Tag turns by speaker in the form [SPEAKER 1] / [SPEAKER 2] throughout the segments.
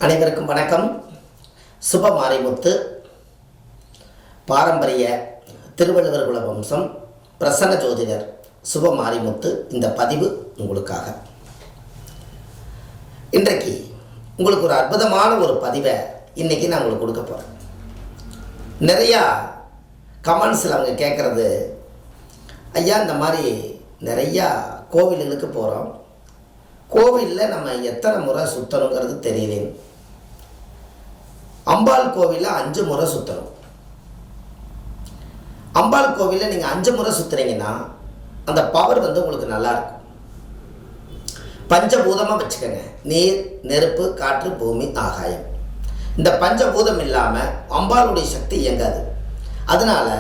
[SPEAKER 1] அனைவருக்கும் வணக்கம். சுப மாரிமுத்து, பாரம்பரிய திருவள்ளுவர் குல வம்சம், பிரசன்ன ஜோதிடர் சுப மாரிமுத்து. இந்த பதிவு உங்களுக்காக. இன்றைக்கு உங்களுக்கு ஒரு அற்புதமான ஒரு பதிவை இன்றைக்கி நான் உங்களுக்கு கொடுக்க போகிறேன். நிறையா கமெண்ட்ஸில் அவங்க கேட்குறது, ஐயா இந்த மாதிரி நிறையா கோவில்களுக்கு போகிறோம், கோவிலில் நம்ம எத்தனை முறை சுற்றணுங்கிறது தெரியலேன்னு. அம்பாள் கோவிலில் 5 முறை சுற்றணும். அம்பாள் கோவிலில் நீங்கள் 5 முறை சுற்றுறீங்கன்னா அந்த பவர் உங்களுக்கு நல்லாயிருக்கும். பஞ்சபூதமாக வச்சுக்கோங்க. நீர், நெருப்பு, காற்று, பூமி, ஆகாயம். இந்த பஞ்சபூதம் இல்லாமல் அம்பாளுடைய சக்தி இயங்காது. அதனால்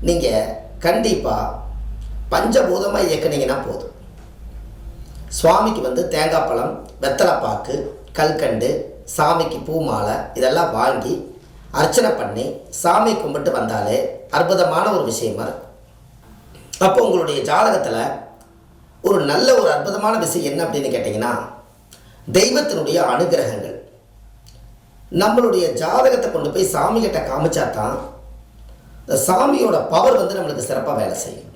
[SPEAKER 1] நீங்கள் கண்டிப்பாக பஞ்சபூதமாக இயக்குனீங்கன்னா போதும். சுவாமிக்கு தேங்காய் பழம், வெத்தலைப்பாக்கு, கல்கண்டு, சாமிக்கு பூ மாலை இதெல்லாம் வாங்கி அர்ச்சனை பண்ணி சாமி கும்பிட்டு வந்தாலே அற்புதமான ஒரு விஷயமா இருக்கும். அப்போ உங்களுடைய ஜாதகத்தில் ஒரு நல்ல ஒரு அற்புதமான விஷயம் என்ன அப்படின்னு கேட்டிங்கன்னா, தெய்வத்தினுடைய அனுகிரகங்கள். நம்மளுடைய ஜாதகத்தை கொண்டு போய் சாமிகிட்ட காமிச்சா தான் இந்த சாமியோட பவர் நம்மளுக்கு சிறப்பாக வேலை செய்யும்.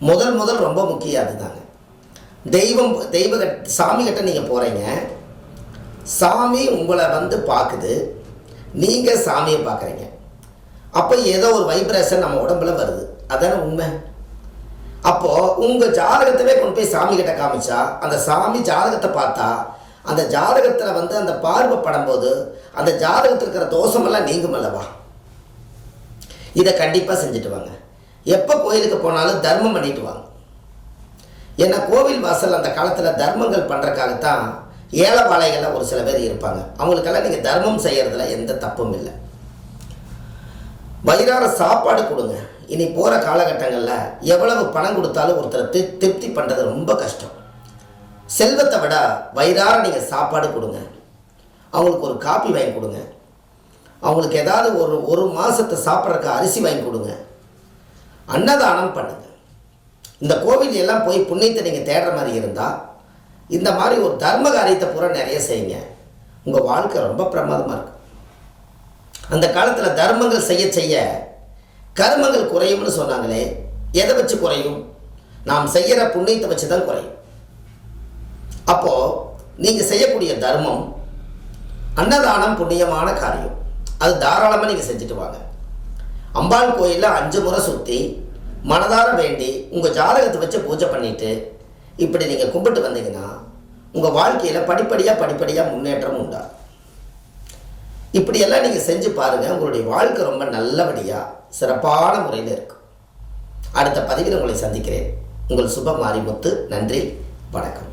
[SPEAKER 1] முதல் ரொம்ப முக்கியம் அதுதாங்க. சாமிகிட்ட நீங்கள் போகிறீங்க, சாமி உங்களை பார்க்குது, நீங்கள் சாமியை பார்க்குறீங்க. அப்போ ஏதோ ஒரு வைப்ரேஷன் நம்ம உடம்புல வருது, அதான உண்மை. அப்போது உங்கள் ஜாதகத்தவே கொண்டு போய் சாமிகிட்ட காமிச்சா அந்த சாமி ஜாதகத்தை பார்த்தா அந்த ஜாதகத்தில் அந்த பார்வை படும்போது அந்த ஜாதகத்தில் இருக்கிற தோஷமெல்லாம் நீங்கும் அல்லவா. இதை கண்டிப்பாக செஞ்சுட்டு வாங்க. எப்போ கோயிலுக்கு போனாலும் தர்மம் பண்ணிட்டு வாங்க. ஏன்னா கோவில் வாசல் அந்த காலத்தில் தர்மங்கள் பண்ணுறதுக்காகத்தான் ஏழைவாழைகளில் ஒரு சில பேர் இருப்பாங்க. அவங்களுக்கெல்லாம் நீங்கள் தர்மம் செய்கிறதுல எந்த தப்பும் இல்லை. வயிறார சாப்பாடு கொடுங்க. இனி போகிற காலகட்டங்களில் எவ்வளவு பணம் கொடுத்தாலும் ஒருத்தரை திருப்தி பண்ணுறது ரொம்ப கஷ்டம். செல்வத்தை விட வயிறார நீங்கள் சாப்பாடு கொடுங்க. அவங்களுக்கு ஒரு காப்பி வாங்கி கொடுங்க. அவங்களுக்கு ஏதாவது ஒரு மாதத்தை சாப்பிட்றதுக்கு அரிசி வாங்கி கொடுங்க. அன்னதானம் பண்ணுங்க. இந்த கோவில் எல்லாம் போய் புண்ணியத்தை நீங்கள் தேடுற மாதிரி இருந்தால் இந்த மாதிரி ஒரு தர்ம காரியத்தை பூரா நிறைய செய்யுங்க. உங்கள் வாழ்க்கை ரொம்ப பிரமாதமாக இருக்கும். அந்த காலத்தில் தர்மங்கள் செய்ய செய்ய கர்மங்கள் குறையும்னு சொன்னாங்களே, எதை வச்சு குறையும்? நாம் செய்கிற புண்ணியத்தை வச்சு தான் குறையும். அப்போது நீங்கள் செய்யக்கூடிய தர்மம், அன்னதானம் புண்ணியமான காரியம். அது தாராளமாக நீங்கள் செஞ்சுட்டு வாங்க. அம்பாள் கோயிலில் 5 முறை சுற்றி மனதார வேண்டி உங்கள் ஜாதகத்தை வச்சு பூஜை பண்ணிவிட்டு இப்படி நீங்கள் கும்பிட்டு வந்தீங்கன்னா உங்கள் வாழ்க்கையில் படிப்படியாக முன்னேற்றம் உண்டாகும். இப்படியெல்லாம் நீங்கள் செஞ்சு பாருங்கள். உங்களுடைய வாழ்க்கை ரொம்ப நல்லபடியாக சிறப்பான முறையில் இருக்கும். அடுத்த பதிவில் உங்களை சந்திக்கிறேன். உங்கள் சுப மாரிமுத்து. நன்றி, வணக்கம்.